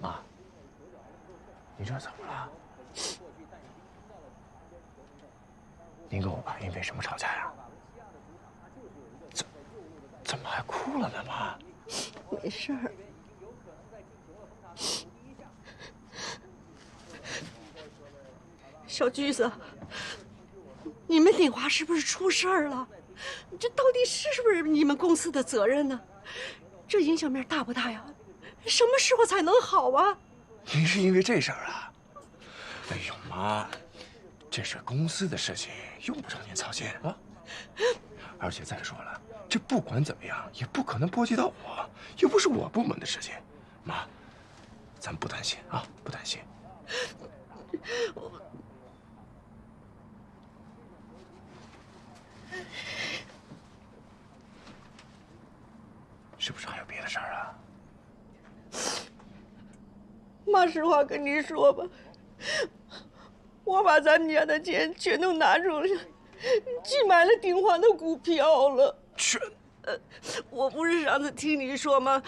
妈，你这怎么了？您跟我爸因为什么吵架呀？怎么还哭了呢，妈？没事儿。小橘子，你们鼎华是不是出事儿了？这到底是不是你们公司的责任呢？这影响面大不大呀？什么时候才能好啊？您是因为这事儿啊？哎呦，妈，这是公司的事情，用不着您操心啊。而且再说了，这不管怎么样也不可能波及到我，又不是我部门的事情。妈，咱不担心啊，不担心。是不是还有别的事儿啊？妈，实话跟你说吧，我把咱们家的钱全都拿出来，去买了鼎华的股票了。我不是上次听你说吗？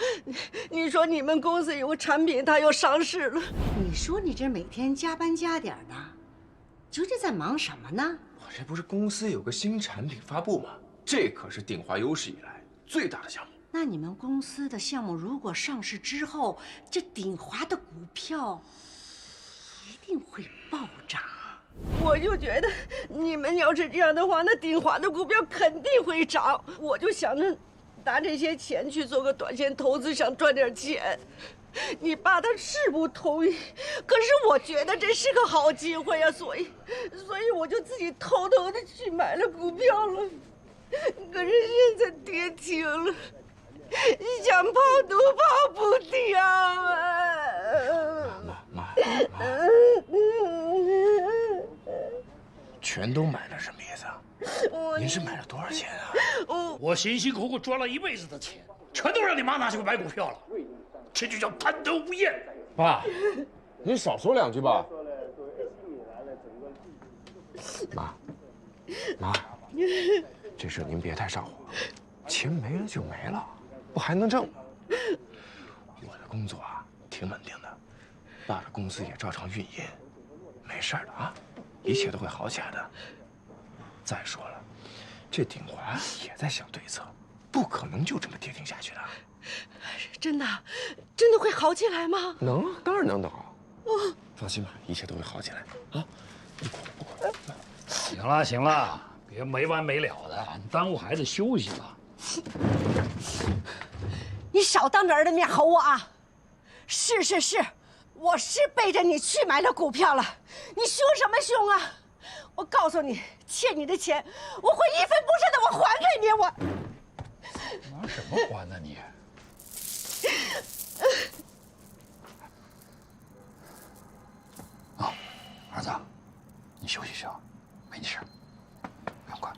你说你们公司有个产品，它要上市了。你说你这每天加班加点的，究竟在忙什么呢？我这不是公司有个新产品发布吗？这可是鼎华有史以来最大的项目。那你们公司的项目如果上市之后，这鼎华的股票一定会暴涨。我就觉得你们要是这样的话，那鼎华的股票肯定会涨。我就想着拿这些钱去做个短线投资，想赚点钱。你爸他是不同意，可是我觉得这是个好机会啊，所以我就自己偷偷的去买了股票了。可是现在跌停了，想跑都跑不掉啊！妈，全都买了什么意思啊？您是买了多少钱啊？我辛辛苦苦赚了一辈子的钱，全都让你妈拿去买股票了，这就叫贪得无厌。爸，您少说两句吧。妈，这事您别太上火，钱没了就没了，不还能挣吗？我的工作啊挺稳定的，爸的公司也照常运营，没事的啊，一切都会好起来的。再说了，这鼎华也在想对策，不可能就这么跌停下去的。真的会好起来吗？能啊，当然能好。放心吧，一切都会好起来啊！不哭。行了，别没完没了的，你耽误孩子休息吧。你少当着儿的面吼我啊！是，我是背着你去买了股票了，你凶什么凶啊？我告诉你，欠你的钱，我会一分不剩的我还给你。我拿什么还呢你？儿子，你休息休息，没你事，不用管。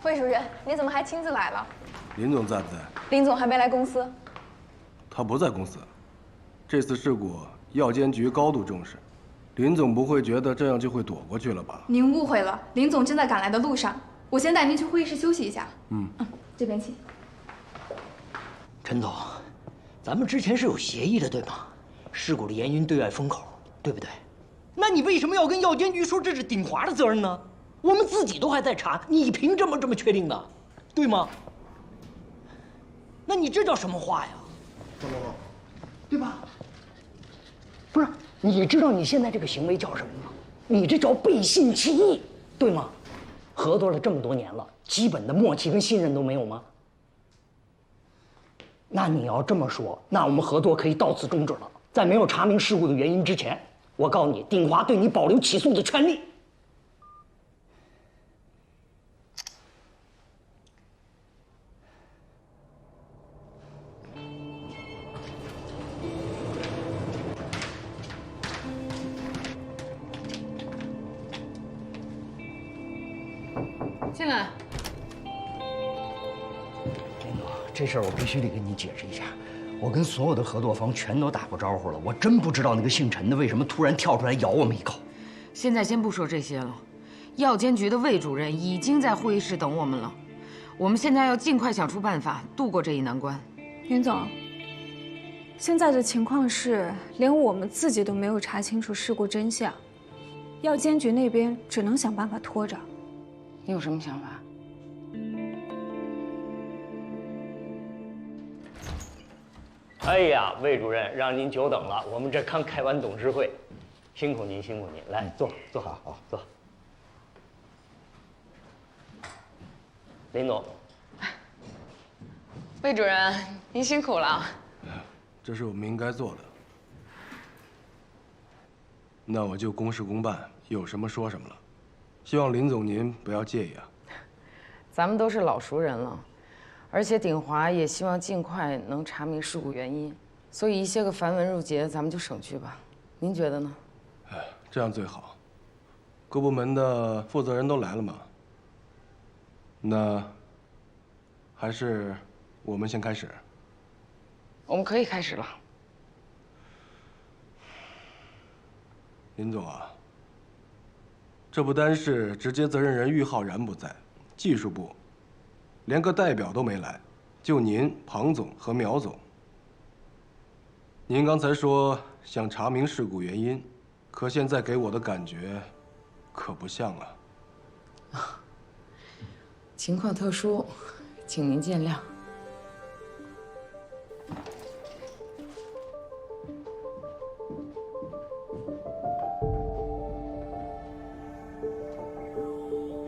魏主任，你怎么还亲自来了？林总在不在？林总还没来公司。他不在公司。这次事故，药监局高度重视。林总不会觉得这样就会躲过去了吧？您误会了，林总正在赶来的路上。我先带您去会议室休息一下。这边请。陈总，咱们之前是有协议的，对吗？事故的原因对外封口，对不对？那你为什么要跟药监局说这是鼎华的责任呢？我们自己都还在查，你凭什么这么确定的，对吗？那你这叫什么话呀？对吧？不是，你知道你现在这个行为叫什么吗？你这叫背信弃义，对吗？合作了这么多年了，基本的默契跟信任都没有吗？那你要这么说，那我们合作可以到此终止了。在没有查明事故的原因之前，我告诉你，鼎华对你保留起诉的权利。进来。林总，这事儿我必须得跟你解释一下。我跟所有的合作方全都打过招呼了，我真不知道那个姓陈的为什么突然跳出来咬我们一口。现在先不说这些了，药监局的魏主任已经在会议室等我们了。我们现在要尽快想出办法度过这一难关。云总，现在的情况是，连我们自己都没有查清楚事故真相，药监局那边只能想办法拖着。你有什么想法？哎呀，魏主任，让您久等了，我们这刚开完董事会，辛苦您，辛苦您，来坐，坐好，好坐。林总，魏主任，您辛苦了。这是我们应该做的。那我就公事公办，有什么说什么了。希望林总您不要介意啊。咱们都是老熟人了，而且鼎华也希望尽快能查明事故原因，所以一些个繁文缛节咱们就省去吧。您觉得呢？哎，这样最好。各部门的负责人都来了嘛。那还是我们先开始。我们可以开始了。林总啊，这不单是直接责任人郁浩然不在，技术部连个代表都没来，就您、庞总和苗总。您刚才说想查明事故原因，可现在给我的感觉可不像啊。情况特殊，请您见谅。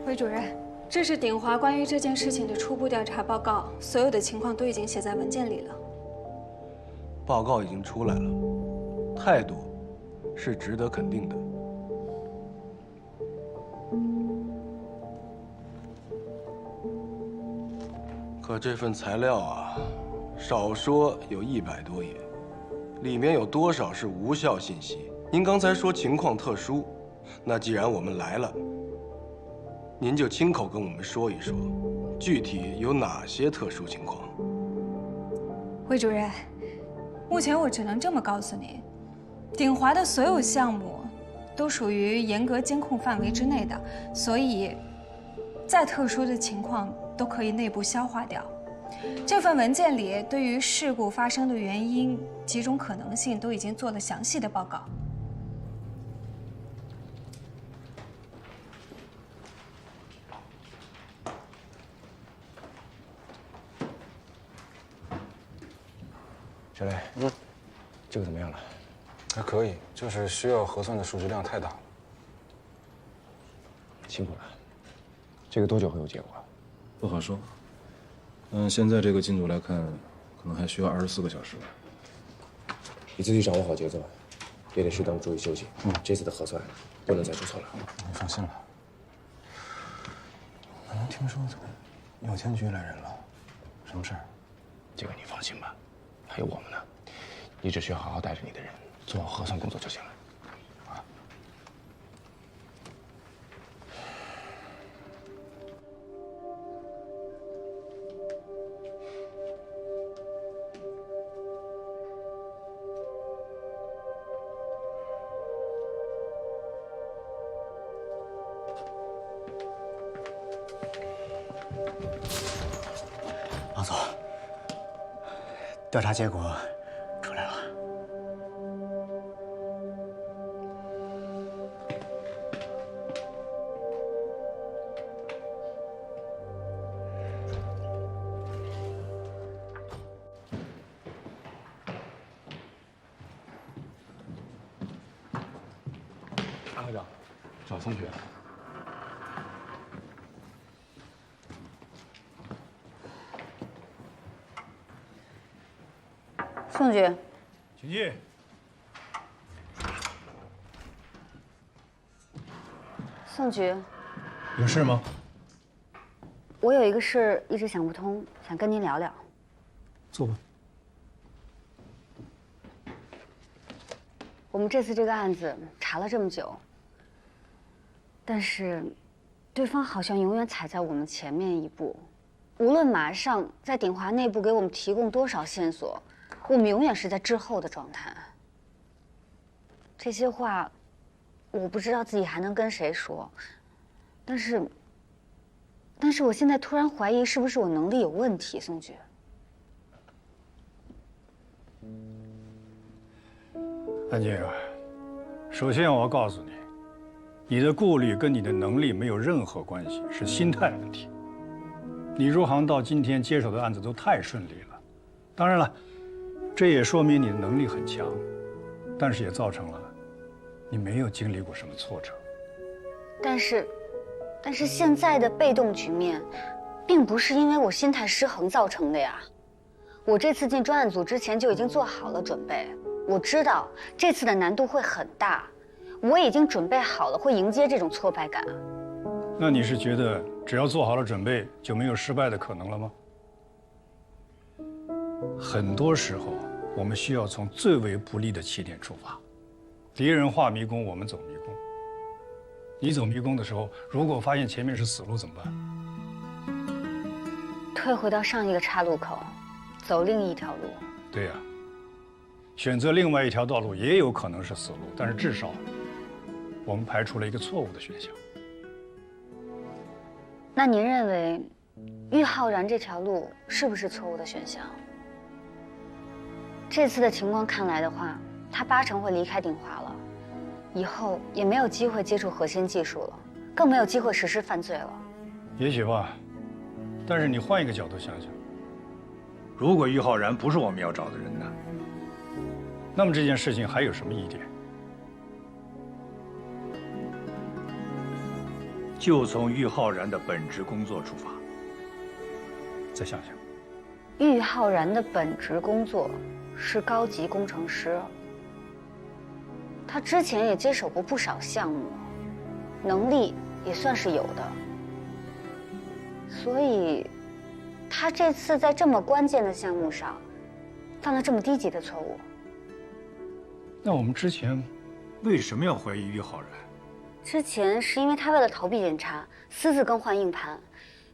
魏主任，这是鼎华关于这件事情的初步调查报告，所有的情况都已经写在文件里了。报告已经出来了，态度是值得肯定的。可这份材料啊，少说有100多页，里面有多少是无效信息？您刚才说情况特殊，那既然我们来了，您就亲口跟我们说一说，具体有哪些特殊情况？魏主任，目前我只能这么告诉您，鼎华的所有项目都属于严格监控范围之内的，所以再特殊的情况都可以内部消化掉。这份文件里对于事故发生的原因、几种可能性都已经做了详细的报告。小雷，这个怎么样了？还可以，就是需要核算的数据量太大了。辛苦了。这个多久会有结果？不好说。现在这个进度来看，可能还需要24个小时吧。你自己掌握好节奏，也得适当注意休息。这次的核算不能再出错了。你放心了。我听说怎么药监局来人了？什么事儿？这个你放心吧，还有我们呢。你只需要好好带着你的人做好核算工作就行了。王总，调查结果出来了。安科长，找宋局。宋局，请进。宋局，有事吗？我有一个事一直想不通，想跟您聊聊。坐吧。我们这次这个案子查了这么久，但是对方好像永远踩在我们前面一步，无论马上在鼎华内部给我们提供多少线索，我们永远是在滞后的状态。这些话，我不知道自己还能跟谁说，但是我现在突然怀疑，是不是我能力有问题，宋局？安静，首先我要告诉你，你的顾虑跟你的能力没有任何关系，是心态的问题。你入行到今天接手的案子都太顺利了，当然了，这也说明你的能力很强，但是也造成了你没有经历过什么挫折。但是现在的被动局面，并不是因为我心态失衡造成的呀。我这次进专案组之前就已经做好了准备，我知道这次的难度会很大，我已经准备好了会迎接这种挫败感。那你是觉得只要做好了准备就没有失败的可能了吗？很多时候，我们需要从最为不利的起点出发，敌人画迷宫，我们走迷宫。你走迷宫的时候，如果发现前面是死路怎么办？退回到上一个岔路口，走另一条路。对呀，选择另外一条道路也有可能是死路，但是至少我们排除了一个错误的选项。那您认为郁浩然这条路是不是错误的选项？这次的情况看来的话，他80%会离开鼎华了，以后也没有机会接触核心技术了，更没有机会实施犯罪了。也许吧，但是你换一个角度想想，如果郁浩然不是我们要找的人呢？那么这件事情还有什么疑点？就从郁浩然的本职工作出发。再想想，郁浩然的本职工作是高级工程师，他之前也接手过不少项目，能力也算是有的。所以，他这次在这么关键的项目上，犯了这么低级的错误。那我们之前为什么要怀疑郁浩然？之前是因为他为了逃避检查，私自更换硬盘，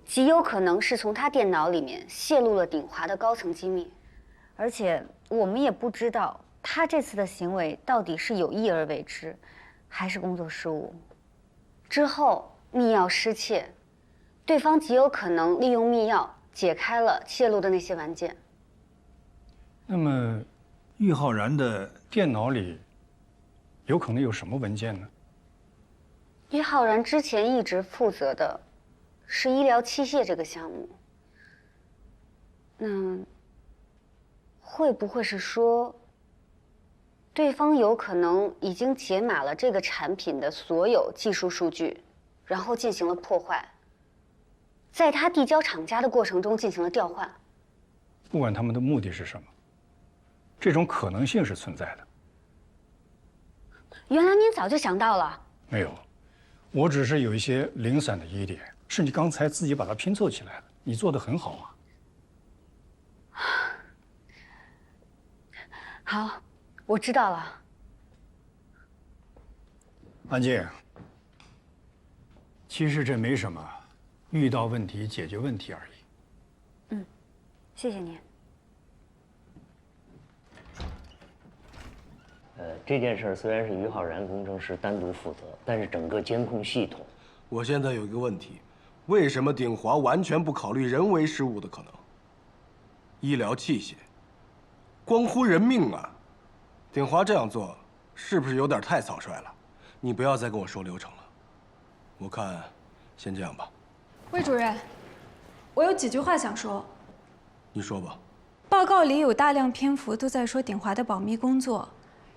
极有可能是从他电脑里面泄露了鼎华的高层机密，而且我们也不知道他这次的行为到底是有意而为之，还是工作失误。之后密钥失窃，对方极有可能利用密钥解开了泄露的那些文件。那么，郁浩然的电脑里有可能有什么文件呢？郁浩然之前一直负责的是医疗器械这个项目，那会不会是说，对方有可能已经解码了这个产品的所有技术数据，然后进行了破坏，在他递交厂家的过程中进行了调换？不管他们的目的是什么，这种可能性是存在的。原来您早就想到了？没有，我只是有一些零散的疑点，是你刚才自己把它拼凑起来的，你做得很好啊。好，我知道了。安静，其实这没什么，遇到问题解决问题而已。嗯，谢谢您。这件事虽然是郁浩然工程师单独负责，但是整个监控系统，我现在有一个问题，为什么鼎华完全不考虑人为失误的可能？医疗器械，关乎人命啊！鼎华这样做是不是有点太草率了？你不要再跟我说流程了，我看先这样吧。魏主任，我有几句话想说。你说吧。报告里有大量篇幅都在说鼎华的保密工作。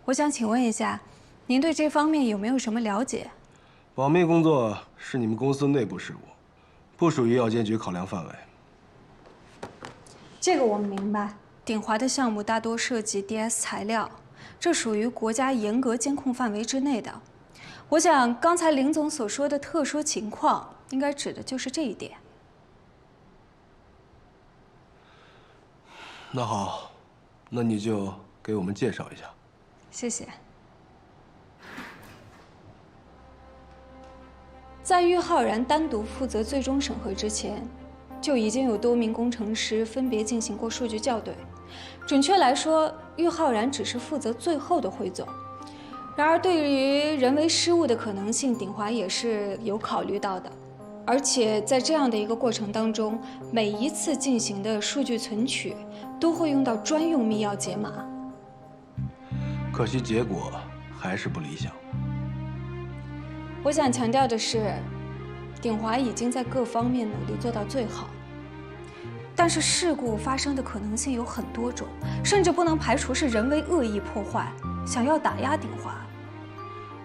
我想请问一下，您对这方面有没有什么了解？保密工作是你们公司内部事务，不属于药监局考量范围。这个我们明白。鼎华的项目大多涉及 DS 材料，这属于国家严格监控范围之内的。我想刚才林总所说的特殊情况，应该指的就是这一点。那好，那你就给我们介绍一下。谢谢。在郁浩然单独负责最终审核之前，就已经有多名工程师分别进行过数据校对。准确来说，郁浩然只是负责最后的汇总。然而，对于人为失误的可能性，鼎华也是有考虑到的。而且在这样的一个过程当中，每一次进行的数据存取都会用到专用密钥解码。可惜结果还是不理想。我想强调的是，鼎华已经在各方面努力做到最好，但是事故发生的可能性有很多种，甚至不能排除是人为恶意破坏，想要打压鼎华。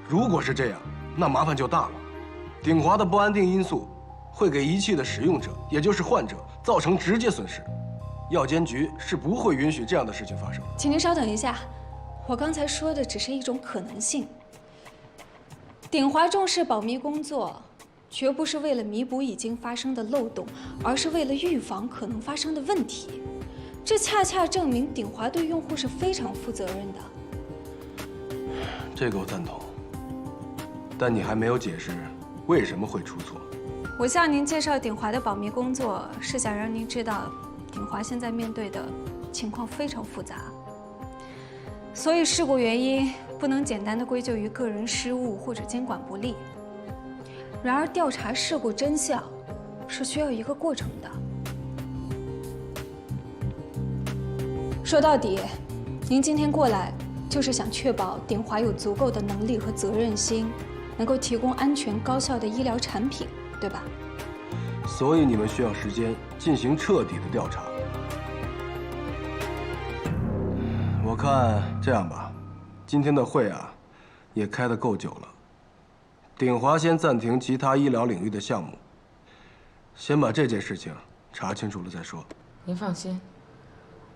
如果是这样，那麻烦就大了。鼎华的不安定因素会给仪器的使用者，也就是患者造成直接损失。药监局是不会允许这样的事情发生的。请您稍等一下，我刚才说的只是一种可能性。鼎华重视保密工作，绝不是为了弥补已经发生的漏洞，而是为了预防可能发生的问题。这恰恰证明鼎华对用户是非常负责任的。这个我赞同，但你还没有解释为什么会出错。我向您介绍鼎华的保密工作，是想让您知道，鼎华现在面对的情况非常复杂，所以事故原因不能简单的归咎于个人失误或者监管不力。然而，调查事故真相是需要一个过程的。说到底，您今天过来就是想确保鼎华有足够的能力和责任心，能够提供安全高效的医疗产品，对吧？所以你们需要时间进行彻底的调查。我看这样吧，今天的会啊，也开得够久了。鼎华先暂停其他医疗领域的项目，先把这件事情查清楚了再说。您放心，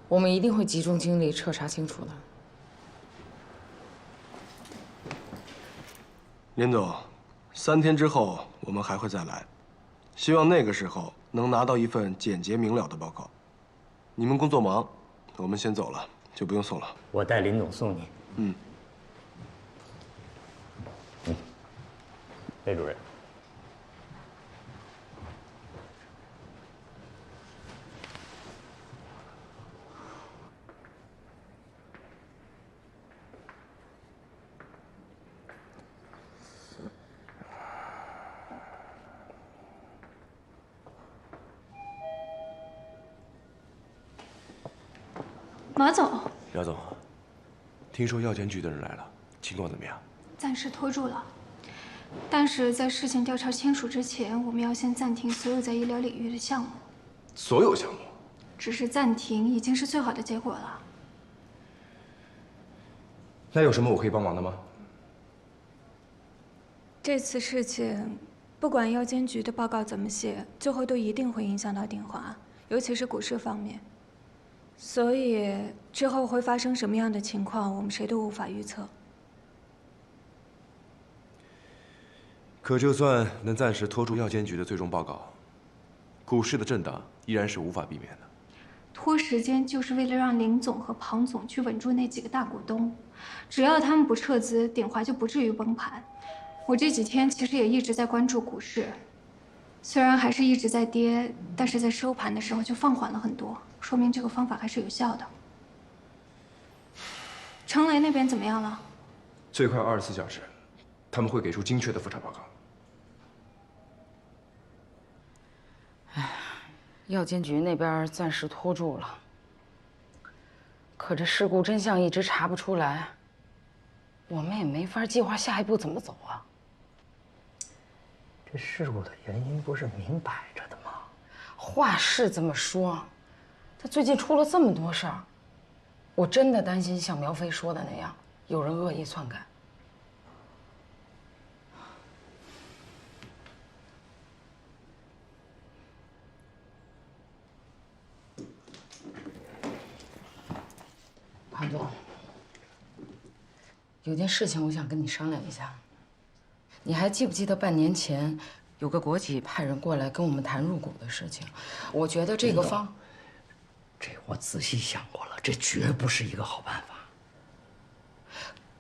我们一定会集中精力彻查清楚的。林总，3天之后我们还会再来，希望那个时候能拿到一份简洁明了的报告。你们工作忙，我们先走了，就不用送了。我带林总送你。雷主任，马总，姚总，听说药监局的人来了，情况怎么样？暂时拖住了。但是在事情调查清楚之前，我们要先暂停所有在医疗领域的项目。所有项目？只是暂停已经是最好的结果了。那有什么我可以帮忙的吗？这次事情，不管药监局的报告怎么写，最后都一定会影响到鼎华，尤其是股市方面。所以之后会发生什么样的情况，我们谁都无法预测。可就算能暂时拖住药监局的最终报告，股市的震荡依然是无法避免的。拖时间就是为了让林总和庞总去稳住那几个大股东，只要他们不撤资，鼎华就不至于崩盘。我这几天其实也一直在关注股市，虽然还是一直在跌，但是在收盘的时候就放缓了很多，说明这个方法还是有效的。程雷那边怎么样了？最快24小时，他们会给出精确的复查报告。药监局那边暂时拖住了，可这事故真相一直查不出来，我们也没法计划下一步怎么走啊。这事故的原因不是明摆着的吗？话是这么说，他最近出了这么多事儿，我真的担心像苗飞说的那样，有人恶意篡改。庞总，有件事情我想跟你商量一下。你还记不记得半年前有个国企派人过来跟我们谈入股的事情？我觉得这个这我仔细想过了，这绝不是一个好办法。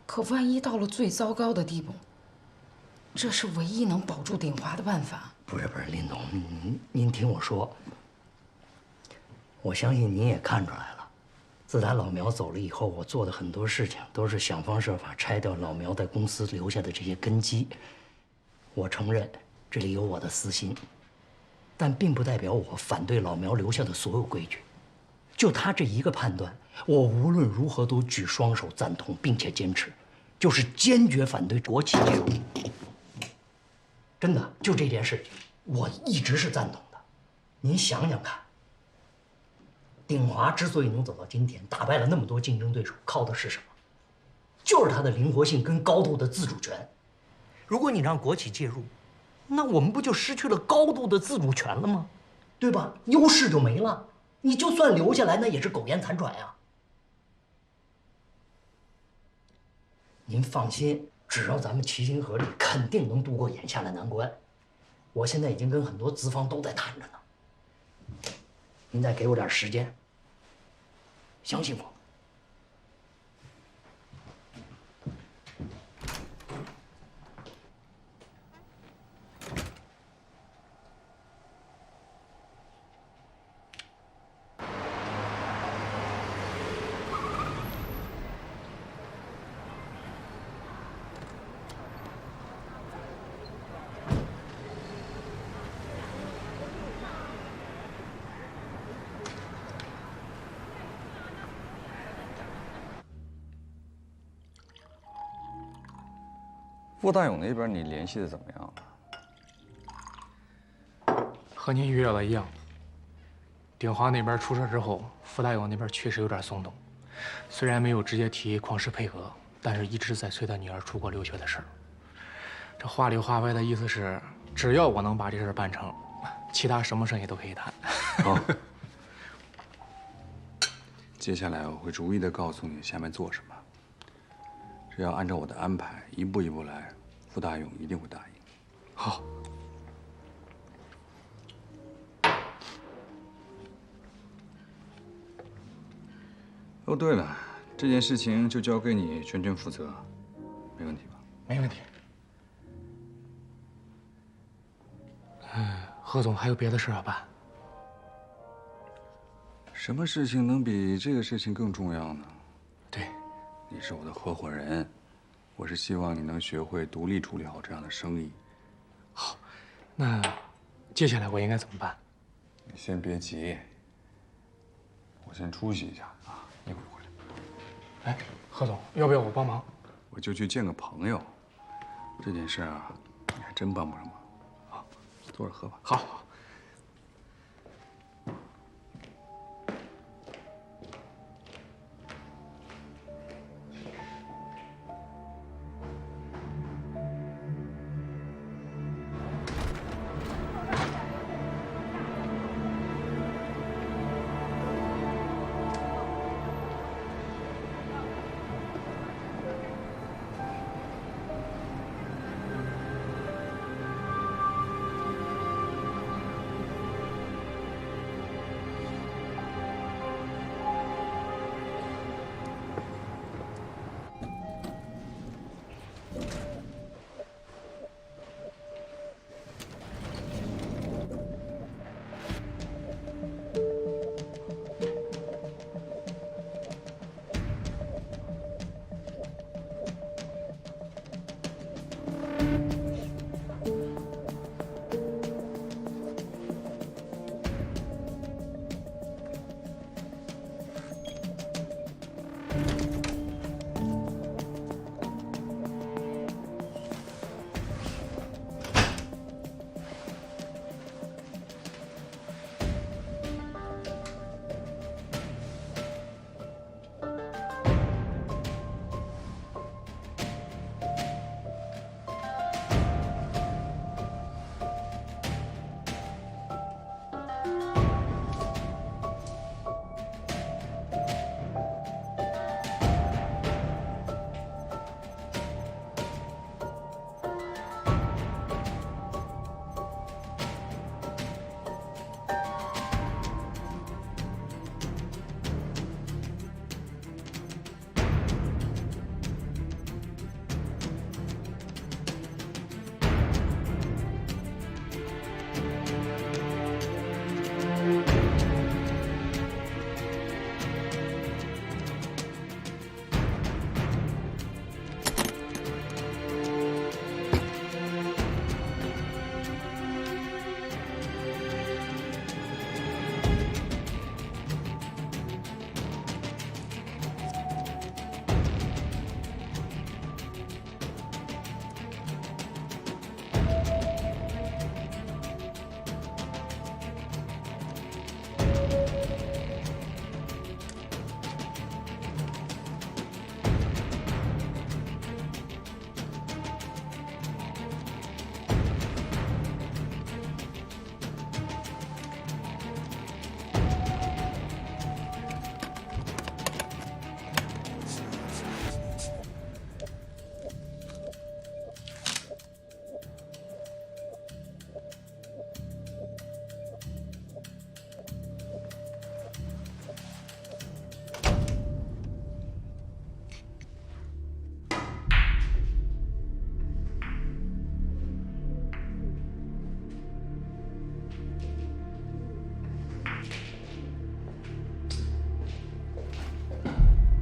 可万一到了最糟糕的地步，这是唯一能保住鼎华的办法。不是，林总，您听我说，我相信您也看出来了，自打老苗走了以后，我做的很多事情都是想方设法拆掉老苗在公司留下的这些根基。我承认这里有我的私心，但并不代表我反对老苗留下的所有规矩。就他这一个判断，我无论如何都举双手赞同，并且坚持，就是坚决反对国企介入。真的，就这件事情，我一直是赞同的。您想想看，鼎华之所以能走到今天，打败了那么多竞争对手，靠的是什么？就是它的灵活性跟高度的自主权。如果你让国企介入，那我们不就失去了高度的自主权了吗？对吧？优势就没了。你就算留下来，那也是苟延残喘呀。您放心，只要咱们齐心合力，肯定能度过眼下的难关。我现在已经跟很多资方都在谈着呢。您再给我点时间，相信我。傅大勇那边你联系的怎么样了？和您预料的一样，鼎华那边出事之后，傅大勇那边确实有点松动，虽然没有直接提旷视配合，但是一直在催他女儿出国留学的事儿。这话里话外的意思是，只要我能把这事儿办成，其他什么生意都可以谈。好，接下来我会逐一的告诉你下面做什么。只要按照我的安排，一步一步来，傅大勇一定会答应。好。哦，对了，这件事情就交给你全权负责，没问题吧？没问题。何总还有别的事要办？什么事情能比这个事情更重要呢？对。你是我的合伙人，我是希望你能学会独立处理好这样的生意。好，那接下来我应该怎么办？你先别急，我先出息一下啊，一会儿回来。哎，何总，要不要我帮忙？我就去见个朋友，这件事啊，你还真帮不上忙。好，坐着喝吧。好。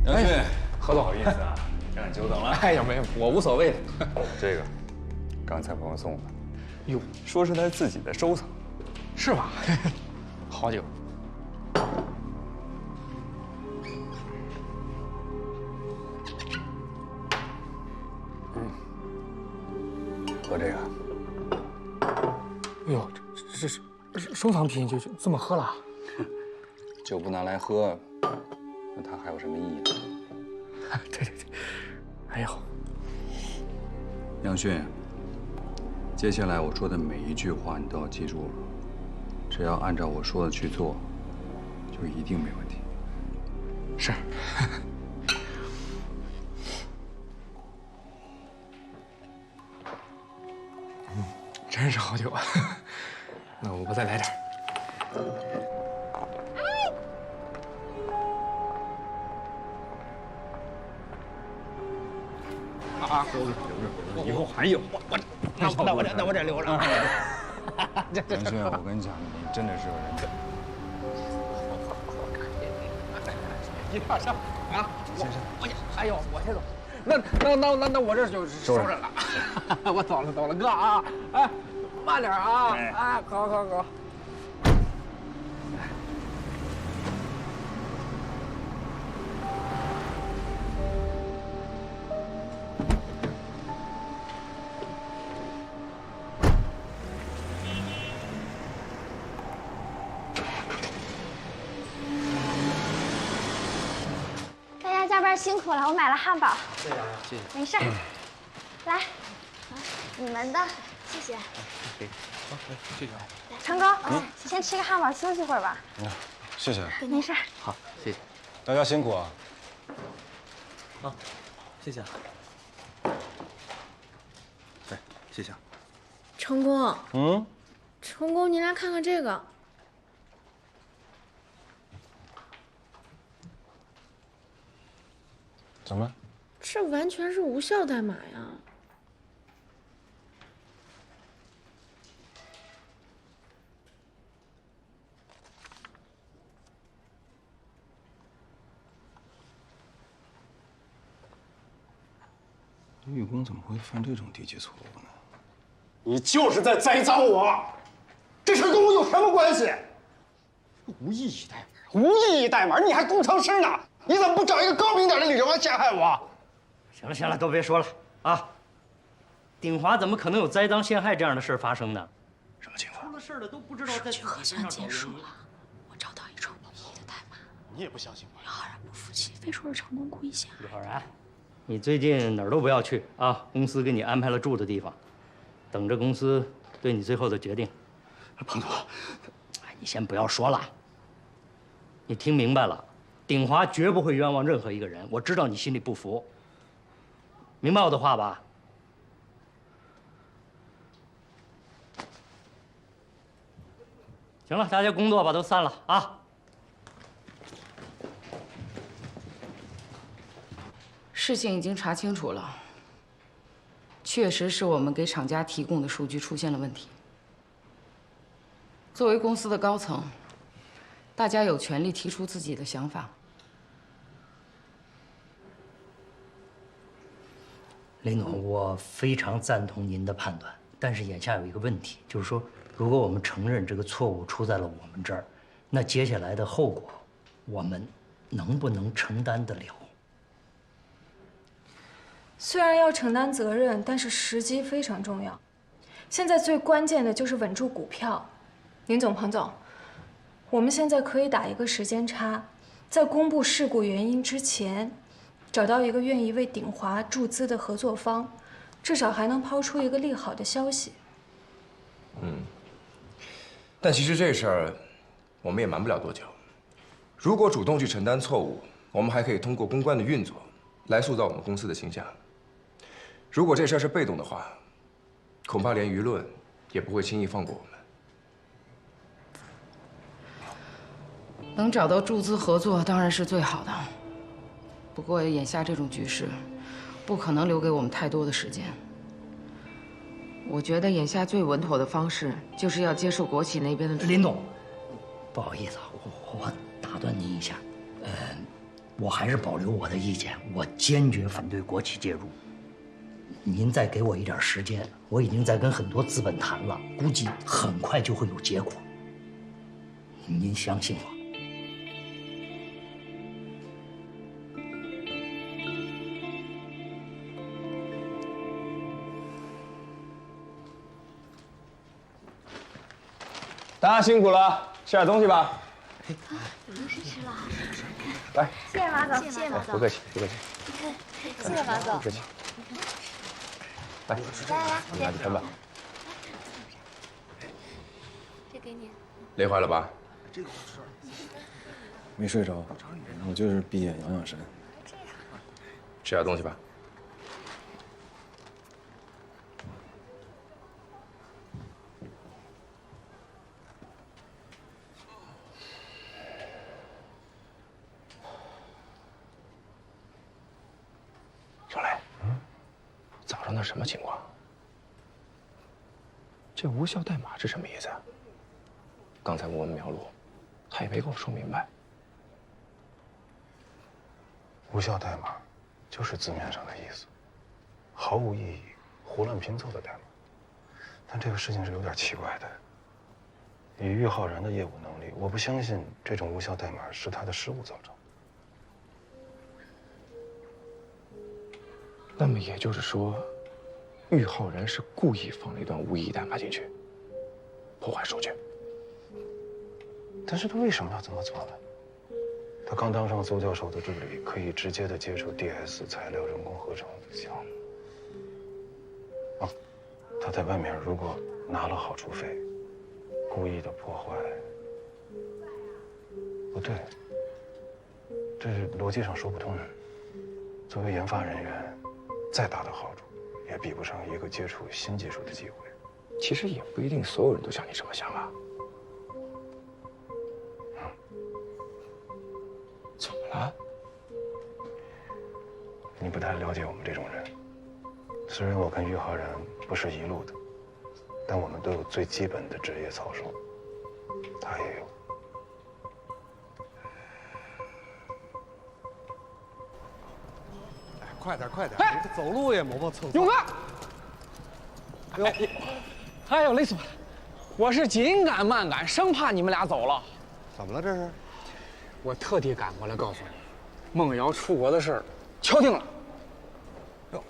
杨迅，何总，不好意思啊，让你久等了。哎呀，没有，我无所谓的。这个，刚才朋友送的。哟，说是他自己的收藏，是吧？好酒。喝这个。哎呦，这是收藏品，就这么喝了？酒不拿来喝，那它还有什么意义呢？对。哎呦，杨迅，接下来我说的每一句话你都要记住了，只要按照我说的去做，就一定没问题。是。真是好酒啊！那我再来点。啊，以后还有。那我这留着。杨迅，我跟你讲，你真的是个人才。一块上啊！先生，哎呦，我先走。那我这就收着了。我走了，哥啊！哎，慢点啊！哎，好。大家加班辛苦了，我买了汉堡。谢谢大家，谢谢。没事儿，来，你们的，谢谢。好，谢谢啊。成功，先吃个汉堡休息会儿吧。谢谢。没事儿。好，谢谢。大家辛苦啊。啊，谢谢。来，谢谢。成功。成功，你来看看这个。怎么？这完全是无效代码呀！玉工怎么会犯这种低级错误呢？你就是在栽赃我，这事跟我有什么关系？无意义代码，无意义代码，你还工程师呢？你怎么不找一个高明点的理由来陷害我？行了，都别说了啊！鼎华怎么可能有栽赃陷害这样的事发生呢？什么情况？出了事了都不知道在。数据核算结束了，我找到一串无意义的代码。你也不相信我？浩然不服气，非说是成功故意陷害。李浩然，你最近哪儿都不要去啊！公司给你安排了住的地方，等着公司对你最后的决定。彭总，你先不要说了，你听明白了，鼎华绝不会冤枉任何一个人。我知道你心里不服，明白我的话吧？行了，大家工作吧，都散了啊！事情已经查清楚了，确实是我们给厂家提供的数据出现了问题。作为公司的高层，大家有权利提出自己的想法。林总，我非常赞同您的判断，但是眼下有一个问题，就是说，如果我们承认这个错误出在了我们这儿，那接下来的后果，我们能不能承担得了？虽然要承担责任，但是时机非常重要。现在最关键的就是稳住股票。林总、彭总，我们现在可以打一个时间差，在公布事故原因之前，找到一个愿意为鼎华注资的合作方，至少还能抛出一个利好的消息。但其实这事儿，我们也瞒不了多久。如果主动去承担错误，我们还可以通过公关的运作，来塑造我们公司的形象。如果这事儿是被动的话，恐怕连舆论也不会轻易放过我们。能找到注资合作当然是最好的，不过眼下这种局势，不可能留给我们太多的时间。我觉得眼下最稳妥的方式，就是要接受国企那边的。林总，不好意思啊，我打断您一下。我还是保留我的意见，我坚决反对国企介入。您再给我一点时间，我已经在跟很多资本谈了，估计很快就会有结果。您相信我。大家辛苦了，吃点东西吧。有东西吃了。来，谢谢马总，谢谢马总。不客气，不客气。谢谢马总。不客气。来，来，拿着喷吧。这给你。累坏了吧？没睡着，我就是闭眼养养神。吃点东西吧。小雷，早上那什么情况？这无效代码是什么意思啊？刚才我问苗璐，他也没跟我说明白。无效代码就是字面上的意思，毫无意义、胡乱拼凑的代码。但这个事情是有点奇怪的。以郁浩然的业务能力，我不相信这种无效代码是他的失误造成。那么也就是说，郁浩然是故意放了一段无意义代码进去，破坏数据。但是他为什么要这么做呢？他刚当上邹教授的助理，可以直接的接触 DS 材料人工合成的项目。他在外面如果拿了好处费，故意的破坏，不对，这是逻辑上说不通的。作为研发人员，再大的好处，也比不上一个接触新技术的机会。其实也不一定所有人都像你这么想啊。怎么了？你不太了解我们这种人。虽然我跟郁浩然不是一路的，但我们都有最基本的职业操守，他也有。快点，快点！你这走路也磨磨蹭蹭。勇哥，哎呦，累死我了！我是紧赶慢赶，生怕你们俩走了。怎么了这是？我特地赶过来告诉你，孟瑶出国的事儿敲定了。哟，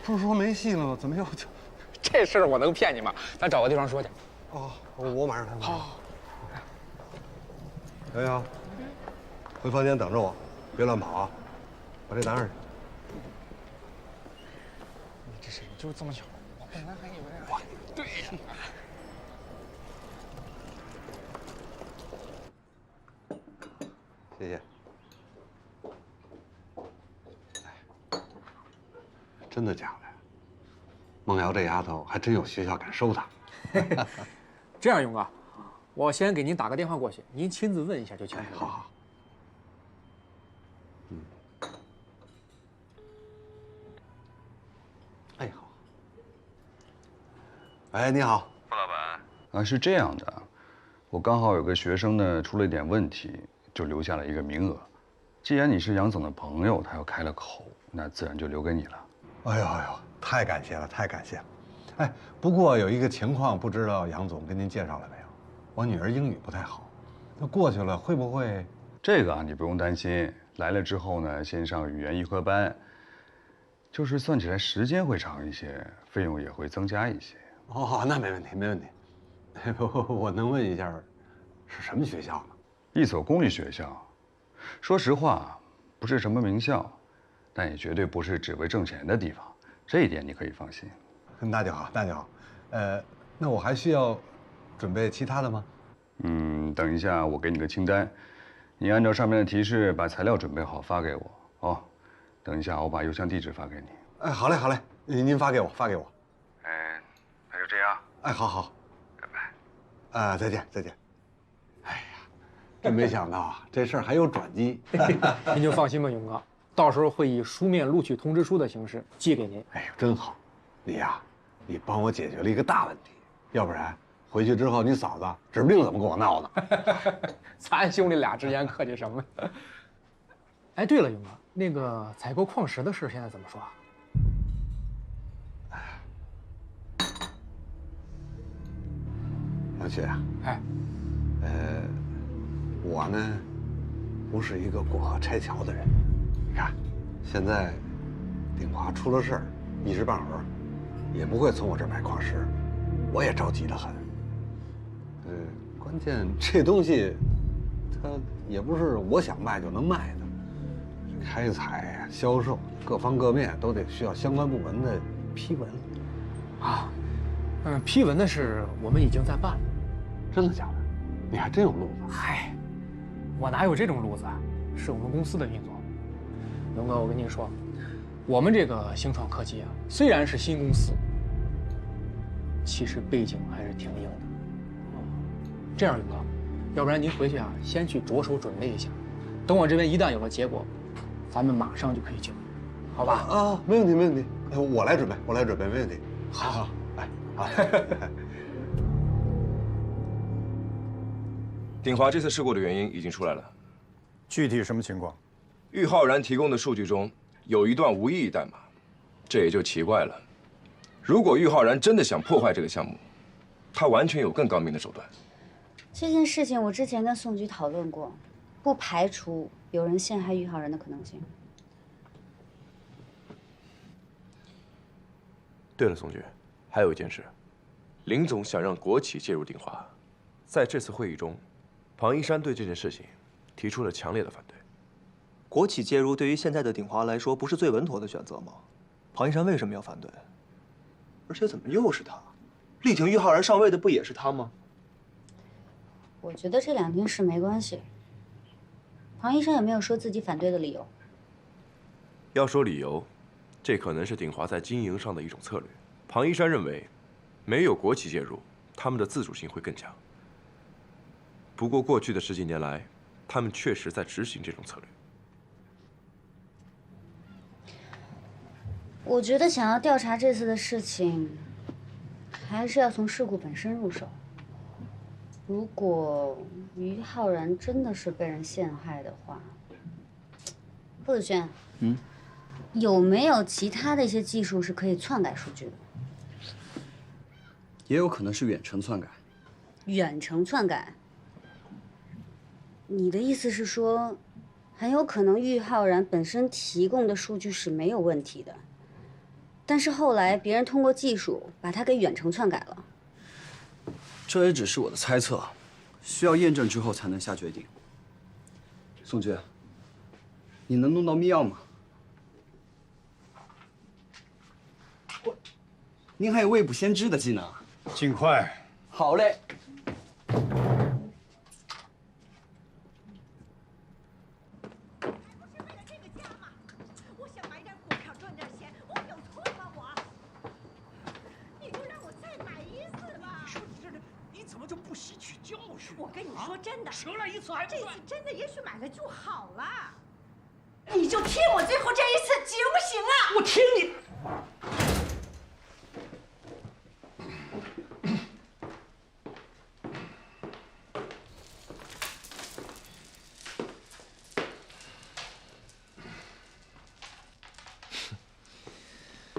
不是说没戏了吗？怎么又就？这事儿我能骗你吗？咱找个地方说去。哦，我马上开门。好。洋洋，回房间等着我，别乱跑啊！把这拿上去。你这事就这么巧，我本来还以为……对呀。谢谢。真的假的？孟瑶这丫头还真有学校敢收她。这样，勇哥，我先给您打个电话过去，您亲自问一下就清楚了。好好。哎，好。喂，你好，傅老板。啊，是这样的，我刚好有个学生呢出了一点问题，就留下了一个名额。既然你是杨总的朋友，他要开了口，那自然就留给你了。哎呦，太感谢了，太感谢了。哎，不过有一个情况，不知道杨总跟您介绍了没有？我女儿英语不太好，那过去了会不会？这个啊，你不用担心。来了之后呢，先上语言预科班，就是算起来时间会长一些，费用也会增加一些。哦，那没问题，没问题。我能问一下，是什么学校吗？一所公立学校。说实话，不是什么名校，但也绝对不是只为挣钱的地方，这一点你可以放心。那就好，那就好。那我还需要准备其他的吗？等一下我给你个清单，你按照上面的提示把材料准备好发给我哦。等一下我把邮箱地址发给你。哎，好嘞，好嘞，您发给我，发给我。那就这样。哎，好，拜拜。再见，再见。哎呀，真没想到啊，这事儿还有转机。您就放心吧，勇哥，到时候会以书面录取通知书的形式寄给您。哎呦，真好，你呀，你帮我解决了一个大问题，要不然回去之后你嫂子指不定怎么跟我闹呢。咱兄弟俩之间客气什么？哎，对了，勇哥，那个采购矿石的事现在怎么说啊？杨雪啊，哎，我呢，不是一个过河拆桥的人。你看，现在鼎华出了事儿，一时半会儿也不会从我这儿买矿石，我也着急得很。关键这东西，它也不是我想卖就能卖的。开采呀、销售各方各面都得需要相关部门的批文。啊，批文的事我们已经在办了。真的假的？你还真有路子？嗨，我哪有这种路子啊？是我们公司的运作。勇哥，我跟您说，我们这个星创科技啊，虽然是新公司，其实背景还是挺硬的。这样，勇哥，要不然您回去啊，先去着手准备一下，等我这边一旦有了结果，咱们马上就可以就业，好吧？啊，没问题，没问题，我来准备，没问题。好，来，好。鼎华这次事故的原因已经出来了，具体什么情况？郁浩然提供的数据中有一段无意义代码，这也就奇怪了。如果郁浩然真的想破坏这个项目，他完全有更高明的手段。这件事情我之前跟宋局讨论过，不排除有人陷害郁浩然的可能性。对了，宋局，还有一件事，林总想让国企介入鼎华，在这次会议中，庞一山对这件事情提出了强烈的反对。国企介入对于现在的鼎华来说，不是最稳妥的选择吗？庞一山为什么要反对？而且怎么又是他？力挺郁浩然上位的不也是他吗？我觉得这两件事没关系。庞一山也没有说自己反对的理由。要说理由，这可能是鼎华在经营上的一种策略。庞一山认为，没有国企介入，他们的自主性会更强。不过过去的10几年来，他们确实在执行这种策略。我觉得想要调查这次的事情，还是要从事故本身入手。如果于浩然真的是被人陷害的话，傅子轩，有没有其他的一些技术是可以篡改数据的？也有可能是远程篡改。远程篡改？你的意思是说，很有可能郁浩然本身提供的数据是没有问题的，但是后来别人通过技术把它给远程篡改了？这也只是我的猜测，需要验证之后才能下决定。宋局，你能弄到密钥吗？您还有未卜先知的技能？尽快。好嘞。我跟你说真的，折了一次还不算。这次真的也许买了就好了。你就听我最后这一次，行不行啊？我听你。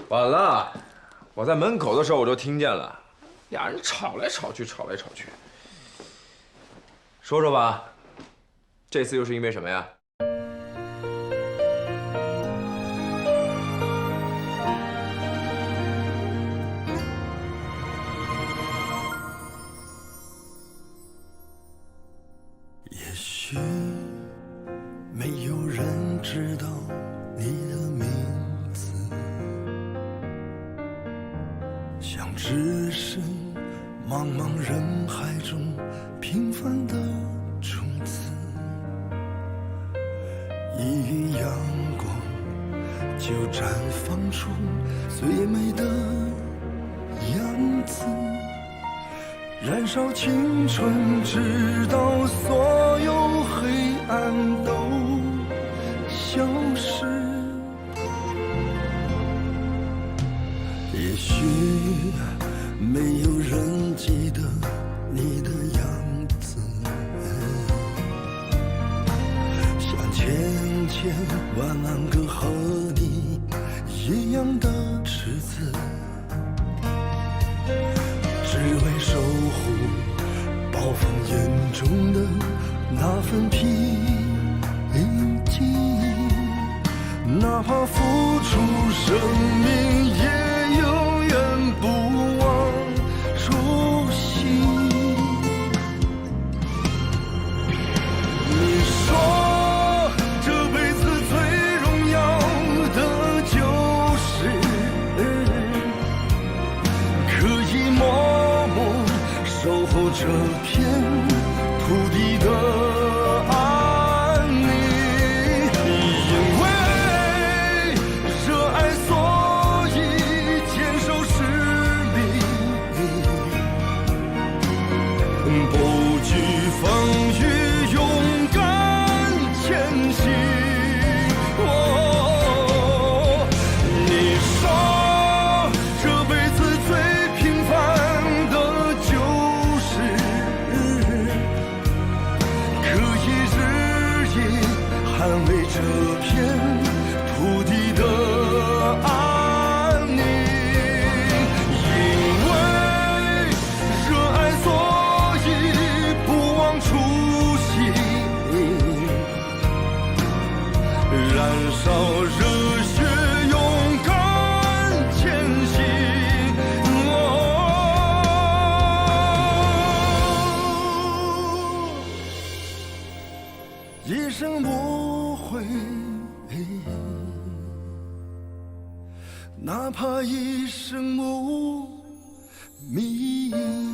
晚了，我在门口的时候我就听见了，俩人吵来吵去，吵来吵去。说说吧，这次又是因为什么呀？也许没有人知道你的名字，像只是茫茫人海中平凡的种子，一缕阳光就绽放出最美的样子，燃烧青春，直到所有黑暗都消失。也许没有人记得你的样子，像浅浅万万个和你一样的赤子，只为守护暴风眼中的那份平静。哪怕付出生命，也永远不忘初心。你说这辈子最荣耀的就是可以默默守候这片土地的一生无悔，哪怕一生无名。